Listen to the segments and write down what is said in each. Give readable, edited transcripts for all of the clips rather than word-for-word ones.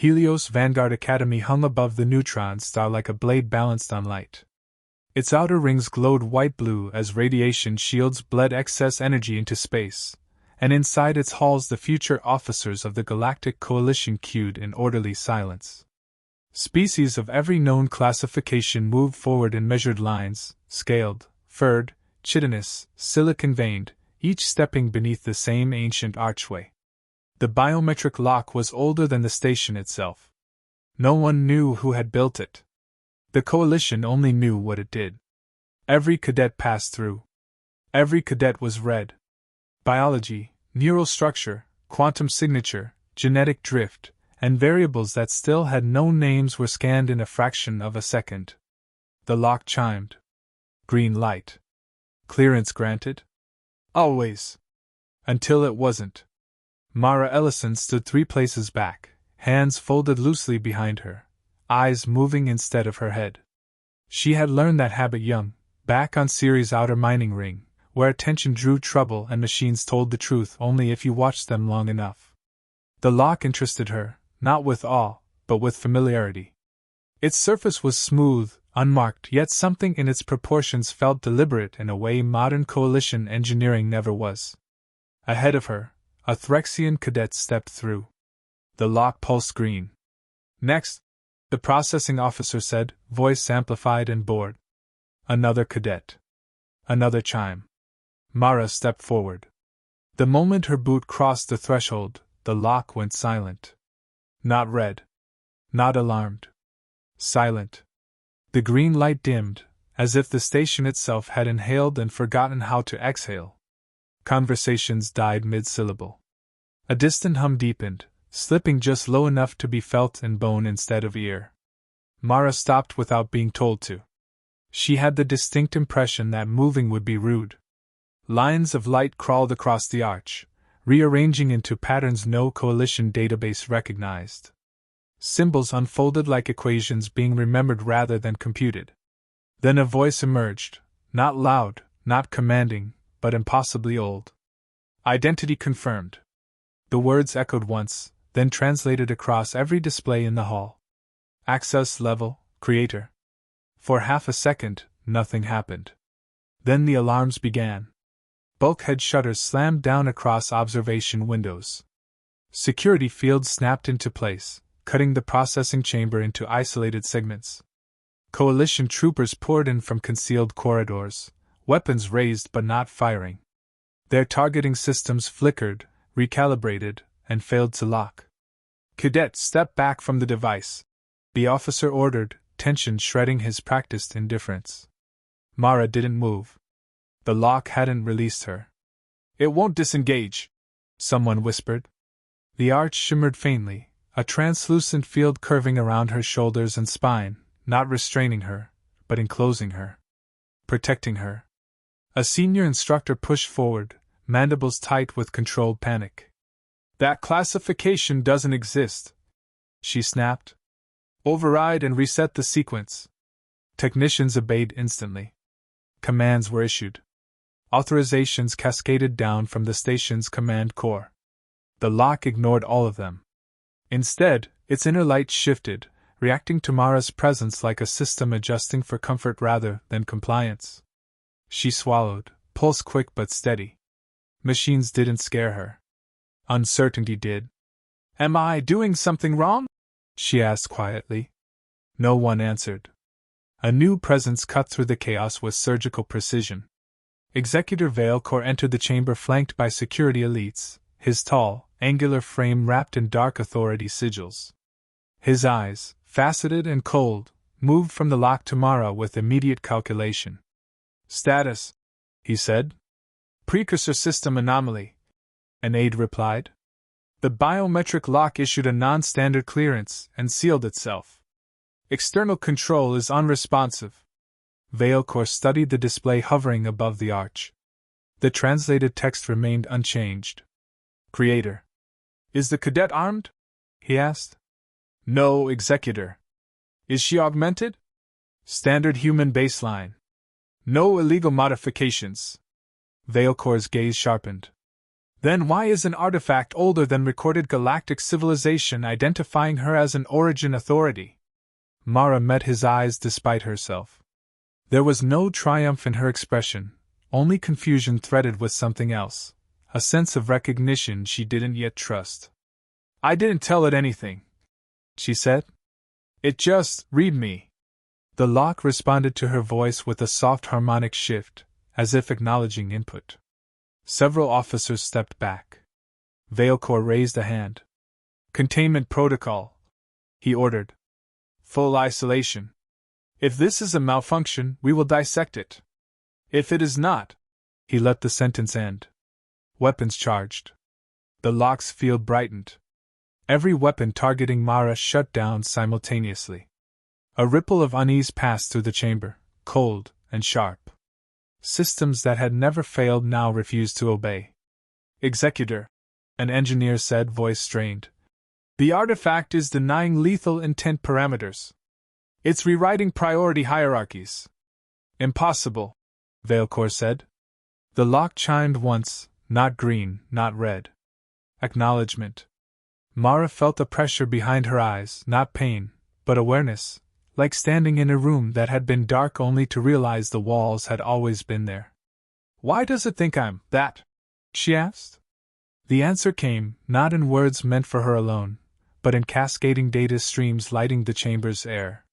Helios Vanguard Academy hung above the neutron star like a blade balanced on light. Its outer rings glowed white-blue as radiation shields bled excess energy into space, and inside its halls the future officers of the Galactic Coalition queued in orderly silence. Species of every known classification moved forward in measured lines, scaled, furred, chitinous, silicon-veined, each stepping beneath the same ancient archway. The biometric lock was older than the station itself. No one knew who had built it. The Coalition only knew what it did. Every cadet passed through. Every cadet was read. Biology, neural structure, quantum signature, genetic drift, and variables that still had no names were scanned in a fraction of a second. The lock chimed. Green light. Clearance granted? Always. Until it wasn't. Mara Ellison stood 3 places back, hands folded loosely behind her, eyes moving instead of her head. She had learned that habit young, back on Ceres' outer mining ring, where attention drew trouble and machines told the truth only if you watched them long enough. The lock interested her, not with awe, but with familiarity. Its surface was smooth, unmarked, yet something in its proportions felt deliberate in a way modern Coalition engineering never was. Ahead of her, a Threxian cadet stepped through. The lock pulsed green. Next, the processing officer said, voice amplified and bored. Another cadet. Another chime. Mara stepped forward. The moment her boot crossed the threshold, the lock went silent. Not red. Not alarmed. Silent. The green light dimmed, as if the station itself had inhaled and forgotten how to exhale. Conversations died mid-syllable. A distant hum deepened, slipping just low enough to be felt in bone instead of ear. Mara stopped without being told to. She had the distinct impression that moving would be rude. Lines of light crawled across the arch, rearranging into patterns no Coalition database recognized. Symbols unfolded like equations being remembered rather than computed. Then a voice emerged, not loud, not commanding, but impossibly old. Identity confirmed. The words echoed once, then translated across every display in the hall. Access level, creator. For half a second, nothing happened. Then the alarms began. Bulkhead shutters slammed down across observation windows. Security fields snapped into place, cutting the processing chamber into isolated segments. Coalition troopers poured in from concealed corridors, weapons raised but not firing. Their targeting systems flickered, recalibrated, and failed to lock. Cadet, step back from the device, the officer ordered, tension shredding his practiced indifference. Mara didn't move. The lock hadn't released her. It won't disengage, someone whispered. The arch shimmered faintly, a translucent field curving around her shoulders and spine, not restraining her, but enclosing her. Protecting her. A senior instructor pushed forward, mandibles tight with controlled panic. That classification doesn't exist, she snapped. Override and reset the sequence. Technicians obeyed instantly. Commands were issued. Authorizations cascaded down from the station's command core. The lock ignored all of them. Instead, its inner light shifted, reacting to Mara's presence like a system adjusting for comfort rather than compliance. She swallowed, pulse quick but steady. Machines didn't scare her. Uncertainty did. Am I doing something wrong? She asked quietly. No one answered. A new presence cut through the chaos with surgical precision. Executor Veilcore entered the chamber flanked by security elites, his tall, angular frame wrapped in dark authority sigils. His eyes, faceted and cold, moved from the lock to Mara with immediate calculation. Status, he said. Precursor system anomaly, an aide replied. The biometric lock issued a non-standard clearance and sealed itself. External control is unresponsive. Veilcore studied the display hovering above the arch. The translated text remained unchanged. Creator. Is the cadet armed? He asked. No, Executor. Is she augmented? Standard human baseline. No illegal modifications. Veilcore's gaze sharpened. Then why is an artifact older than recorded galactic civilization identifying her as an origin authority? Mara met his eyes despite herself. There was no triumph in her expression, only confusion threaded with something else, a sense of recognition she didn't yet trust. I didn't tell it anything, she said. It just, read me. The lock responded to her voice with a soft harmonic shift, as if acknowledging input. Several officers stepped back. Veilcore raised a hand. Containment protocol, he ordered. Full isolation. If this is a malfunction, we will dissect it. If it is not, he let the sentence end. Weapons charged. The lock's field brightened. Every weapon targeting Mara shut down simultaneously. A ripple of unease passed through the chamber, cold and sharp. Systems that had never failed now refused to obey. Executor, an engineer said, voice strained. The artifact is denying lethal intent parameters. It's rewriting priority hierarchies. Impossible, Veilcore said. The lock chimed once, not green, not red. Acknowledgement. Mara felt the pressure behind her eyes, not pain, but awareness, like standing in a room that had been dark only to realize the walls had always been there. Why does it think I'm that? She asked. The answer came, not in words meant for her alone, but in cascading data streams lighting the chamber's air.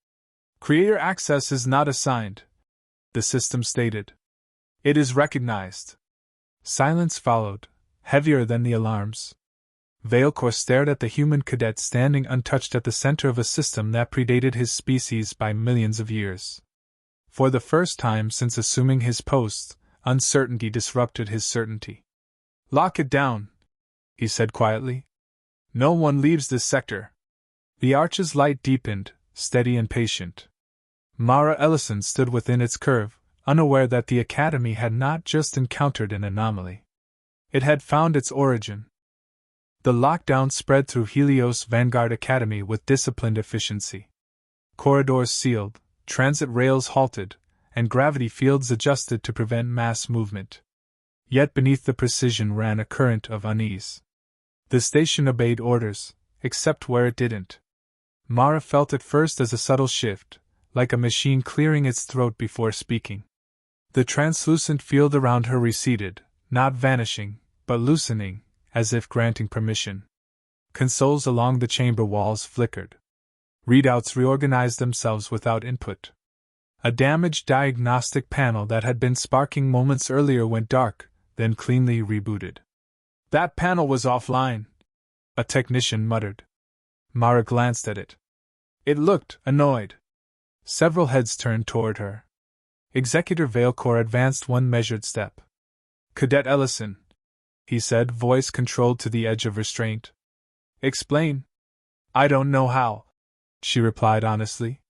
Creator access is not assigned, the system stated. It is recognized. Silence followed, heavier than the alarms. Veilcore stared at the human cadet standing untouched at the center of a system that predated his species by millions of years. For the first time since assuming his post, uncertainty disrupted his certainty. Lock it down, he said quietly. No one leaves this sector. The arch's light deepened, steady and patient. Mara Ellison stood within its curve, unaware that the Academy had not just encountered an anomaly. It had found its origin. The lockdown spread through Helios Vanguard Academy with disciplined efficiency. Corridors sealed, transit rails halted, and gravity fields adjusted to prevent mass movement. Yet beneath the precision ran a current of unease. The station obeyed orders, except where it didn't. Mara felt it first as a subtle shift, like a machine clearing its throat before speaking. The translucent field around her receded, not vanishing, but loosening, as if granting permission. Consoles along the chamber walls flickered. Readouts reorganized themselves without input. A damaged diagnostic panel that had been sparking moments earlier went dark, then cleanly rebooted. That panel was offline, a technician muttered. Mara glanced at it. It looked annoyed. Several heads turned toward her. Executor Veilcore advanced one measured step. Cadet Ellison, he said, voice controlled to the edge of restraint. Explain. I don't know how, she replied honestly.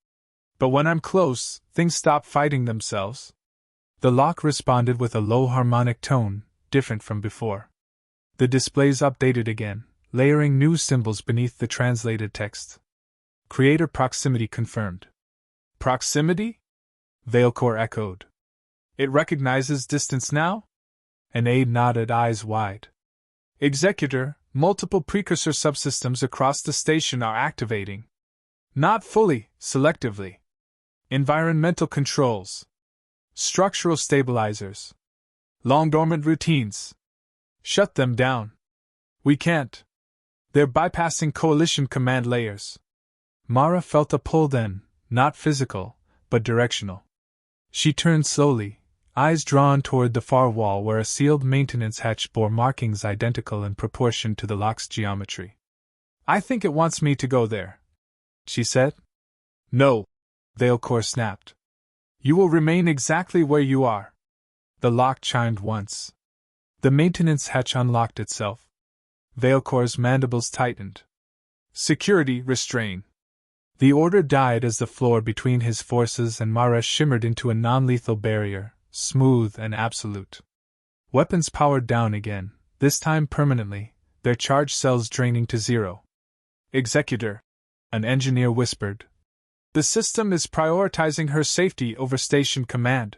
But when I'm close, things stop fighting themselves. The lock responded with a low harmonic tone, different from before. The displays updated again, layering new symbols beneath the translated text. Creator proximity confirmed. Proximity? Veilcore echoed. It recognizes distance now? An aide nodded, eyes wide. Executor, multiple precursor subsystems across the station are activating. Not fully, selectively. Environmental controls. Structural stabilizers. Long-dormant routines. Shut them down. We can't. They're bypassing coalition command layers. Mara felt a pull then, not physical, but directional. She turned slowly, eyes drawn toward the far wall where a sealed maintenance hatch bore markings identical in proportion to the lock's geometry. I think it wants me to go there, she said. No, Veilcore snapped. You will remain exactly where you are. The lock chimed once. The maintenance hatch unlocked itself. Veilcore's mandibles tightened. Security restrain. The order died as the floor between his forces and Mara shimmered into a non-lethal barrier, smooth and absolute. Weapons powered down again, this time permanently, their charge cells draining to zero. Executor, an engineer whispered. The system is prioritizing her safety over station command.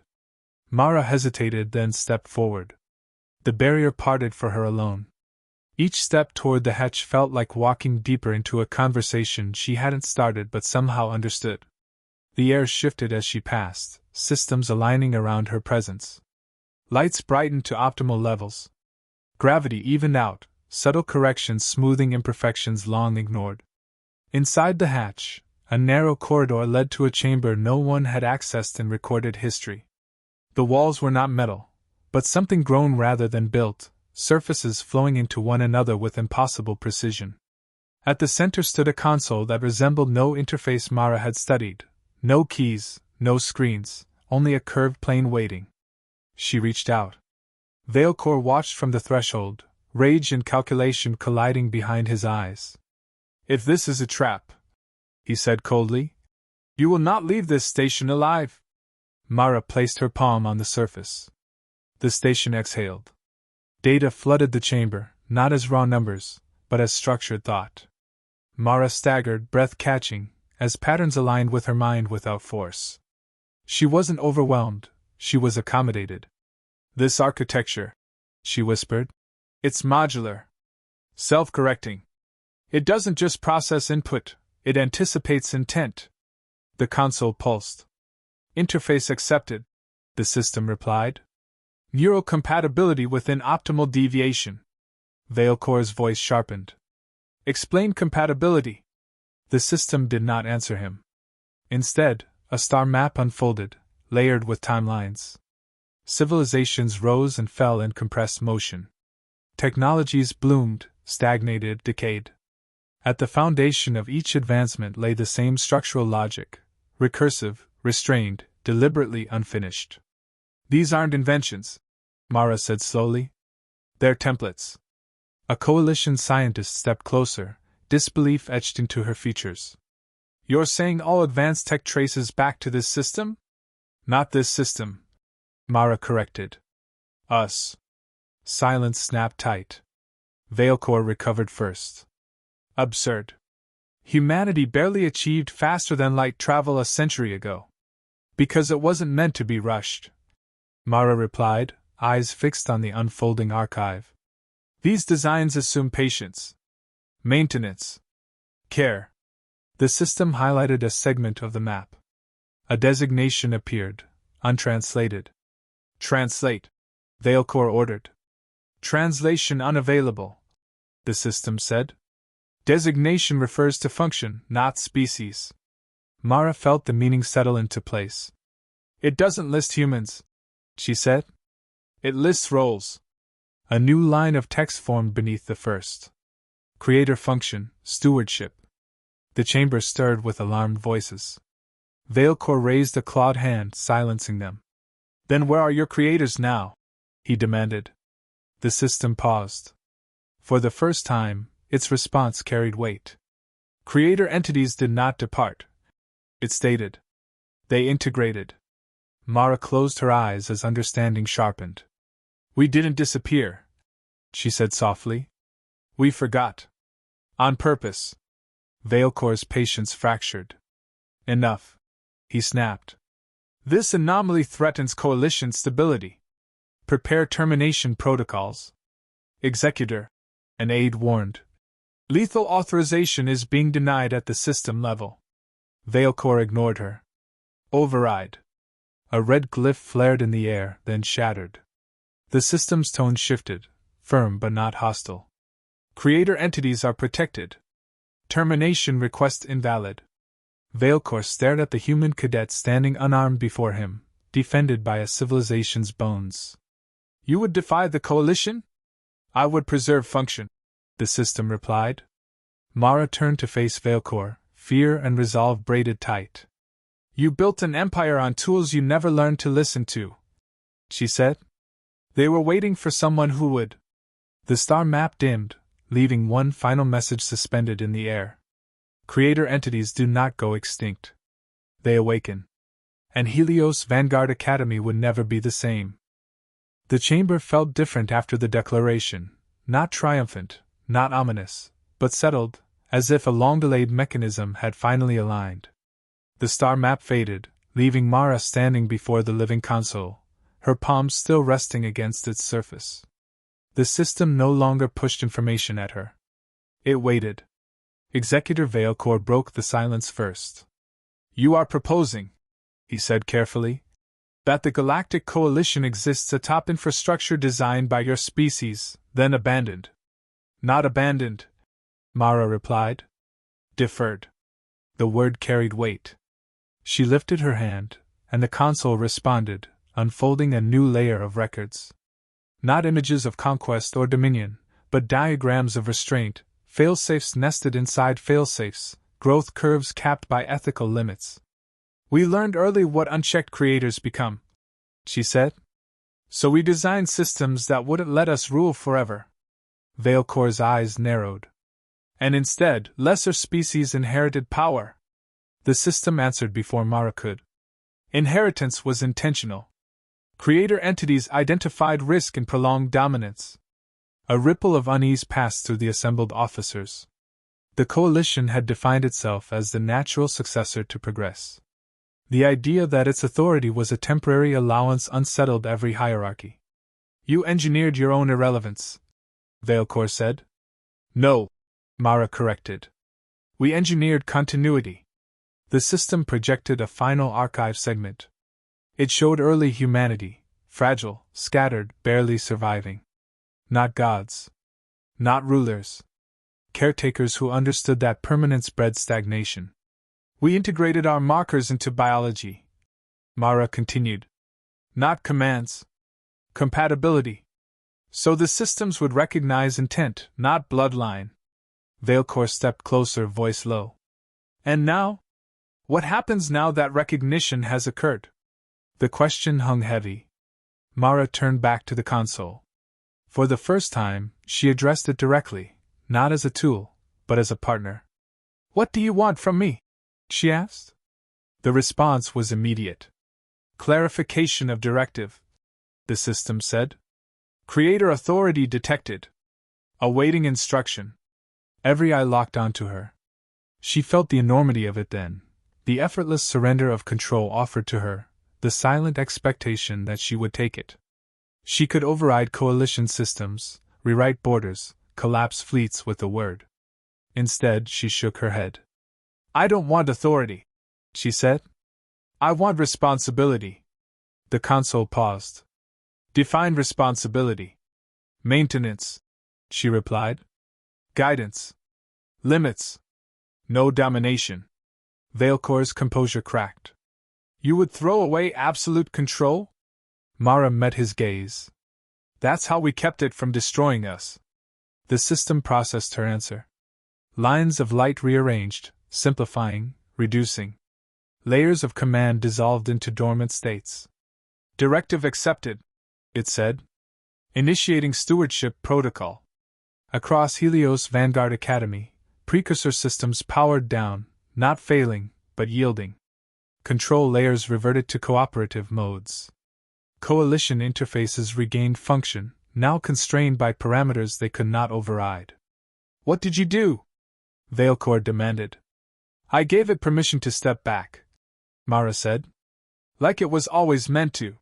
Mara hesitated, then stepped forward. The barrier parted for her alone, Each step toward the hatch felt like walking deeper into a conversation she hadn't started but somehow understood. The air shifted as she passed, systems aligning around her presence. Lights brightened to optimal levels. Gravity evened out, subtle corrections smoothing imperfections long ignored. Inside the hatch, a narrow corridor led to a chamber no one had accessed in recorded history. The walls were not metal, but something grown rather than built, surfaces flowing into one another with impossible precision. At the center stood a console that resembled no interface Mara had studied. No keys, no screens, only a curved plane waiting. She reached out. Veilcore watched from the threshold, rage and calculation colliding behind his eyes. "If this is a trap," he said coldly, "you will not leave this station alive." Mara placed her palm on the surface. The station exhaled. Data flooded the chamber, not as raw numbers, but as structured thought. Mara staggered, breath catching, as patterns aligned with her mind without force. She wasn't overwhelmed, she was accommodated. "This architecture," she whispered, "it's modular. Self-correcting. It doesn't just process input, it anticipates intent." The console pulsed. "Interface accepted," the system replied. "Neural compatibility within optimal deviation." Veilcore's voice sharpened. "Explain compatibility." The system did not answer him. Instead, a star map unfolded, layered with timelines. Civilizations rose and fell in compressed motion. Technologies bloomed, stagnated, decayed. At the foundation of each advancement lay the same structural logic, recursive, restrained, deliberately unfinished. "These aren't inventions," Mara said slowly. "They're templates." A coalition scientist stepped closer, disbelief etched into her features. "You're saying all advanced tech traces back to this system?" "Not this system," Mara corrected. "Us." Silence snapped tight. Veilcore recovered first. "Absurd. Humanity barely achieved faster than light travel a century ago. Because it wasn't meant to be rushed," Mara replied, eyes fixed on the unfolding archive. "These designs assume patience, maintenance, care." The system highlighted a segment of the map. A designation appeared, untranslated. "Translate," Veilcore ordered. "Translation unavailable," the system said. "Designation refers to function, not species." Mara felt the meaning settle into place. "It doesn't list humans," she said. "It lists roles." A new line of text formed beneath the first. "Creator function, stewardship." The chamber stirred with alarmed voices. Veilcore raised a clawed hand, silencing them. "Then where are your creators now?" he demanded. The system paused. For the first time, its response carried weight. "Creator entities did not depart," it stated. "They integrated." Mara closed her eyes as understanding sharpened. "We didn't disappear," she said softly. "We forgot. On purpose." Veilcore's patience fractured. "Enough," he snapped. "This anomaly threatens coalition stability. Prepare termination protocols." "Executor," an aide warned. "Lethal authorization is being denied at the system level." Veilcore ignored her. "Override." A red glyph flared in the air, then shattered. The system's tone shifted, firm but not hostile. "Creator entities are protected. Termination request invalid." Veilcore stared at the human cadet standing unarmed before him, defended by a civilization's bones. "You would defy the coalition?" "I would preserve function," the system replied. Mara turned to face Veilcore, fear and resolve braided tight. "You built an empire on tools you never learned to listen to," she said. "They were waiting for someone who would." The star map dimmed, leaving one final message suspended in the air. Creator entities do not go extinct. They awaken. And Helios Vanguard Academy would never be the same. The chamber felt different after the declaration, not triumphant, not ominous, but settled, as if a long-delayed mechanism had finally aligned. The star map faded, leaving Mara standing before the living console, her palms still resting against its surface. The system no longer pushed information at her. It waited. Executor Veilcore broke the silence first. "You are proposing," he said carefully, "that the Galactic Coalition exists atop infrastructure designed by your species, then abandoned." "Not abandoned," Mara replied. "Deferred." The word carried weight. She lifted her hand, and the console responded, unfolding a new layer of records. Not images of conquest or dominion, but diagrams of restraint, failsafes nested inside failsafes, growth curves capped by ethical limits. "We learned early what unchecked creators become," she said. "So we designed systems that wouldn't let us rule forever." Veilcore's eyes narrowed. "And instead, lesser species inherited power." The system answered before Mara could. Inheritance was intentional. Creator entities identified risk and prolonged dominance. A ripple of unease passed through the assembled officers. The coalition had defined itself as the natural successor to progress. The idea that its authority was a temporary allowance unsettled every hierarchy. "You engineered your own irrelevance," Veilcore said. "No," Mara corrected. "We engineered continuity." The system projected a final archive segment. It showed early humanity, fragile, scattered, barely surviving. Not gods. Not rulers. Caretakers who understood that permanence bred stagnation. "We integrated our markers into biology," Mara continued. "Not commands. Compatibility. So the systems would recognize intent, not bloodline." Veilcore stepped closer, voice low. "And now? What happens now that recognition has occurred?" The question hung heavy. Mara turned back to the console. For the first time, she addressed it directly, not as a tool, but as a partner. "What do you want from me?" she asked. The response was immediate. "Clarification of directive," the system said. "Creator authority detected. Awaiting instruction." Every eye locked onto her. She felt the enormity of it then, the effortless surrender of control offered to her, the silent expectation that she would take it. She could override coalition systems, rewrite borders, collapse fleets with a word. Instead, she shook her head. "I don't want authority," she said. "I want responsibility." The console paused. "Define responsibility." "Maintenance," she replied. "Guidance. Limits. No domination." Veilcore's composure cracked. "You would throw away absolute control?" Mara met his gaze. "That's how we kept it from destroying us." The system processed her answer. Lines of light rearranged, simplifying, reducing. Layers of command dissolved into dormant states. "Directive accepted," it said. "Initiating stewardship protocol." Across Helios Vanguard Academy, Precursor systems powered down, not failing, but yielding. Control layers reverted to cooperative modes. Coalition interfaces regained function, now constrained by parameters they could not override. "What did you do?" Veilcore demanded. "I gave it permission to step back," Mara said. "Like it was always meant to."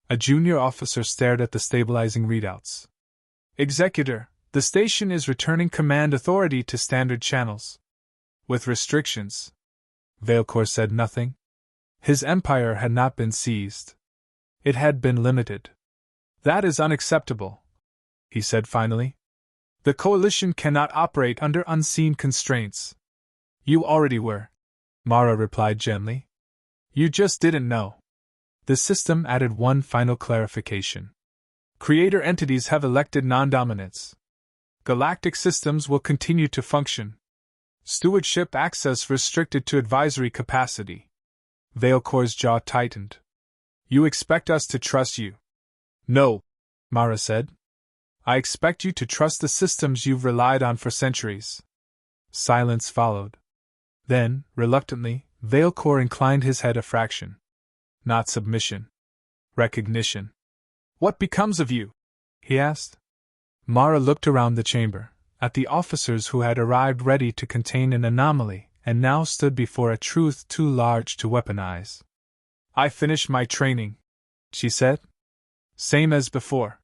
A junior officer stared at the stabilizing readouts. "Executor, the station is returning command authority to standard channels. With restrictions." Veilcore said nothing. His empire had not been seized. It had been limited. "That is unacceptable," he said finally. "The coalition cannot operate under unseen constraints." "You already were," Mara replied gently. "You just didn't know." The system added one final clarification. "Creator entities have elected non-dominance. Galactic systems will continue to function. Stewardship access restricted to advisory capacity." Veilcore's jaw tightened. "You expect us to trust you?" "No," Mara said. "I expect you to trust the systems you've relied on for centuries." Silence followed. Then, reluctantly, Veilcore inclined his head a fraction. "Not submission. Recognition." "What becomes of you?" he asked. Mara looked around the chamber, at the officers who had arrived ready to contain an anomaly, and now stood before a truth too large to weaponize. "I finished my training," she said. "Same as before."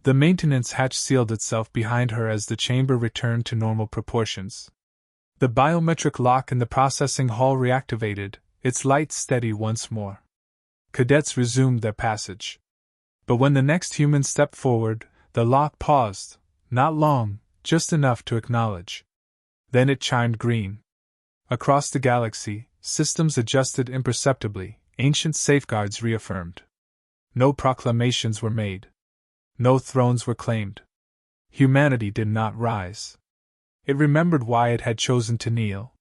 The maintenance hatch sealed itself behind her as the chamber returned to normal proportions. The biometric lock in the processing hall reactivated, its lights steady once more. Cadets resumed their passage. But when the next human stepped forward, the lock paused, not long, just enough to acknowledge. Then it chimed green. Across the galaxy, systems adjusted imperceptibly, ancient safeguards reaffirmed. No proclamations were made. No thrones were claimed. Humanity did not rise. It remembered why it had chosen to kneel.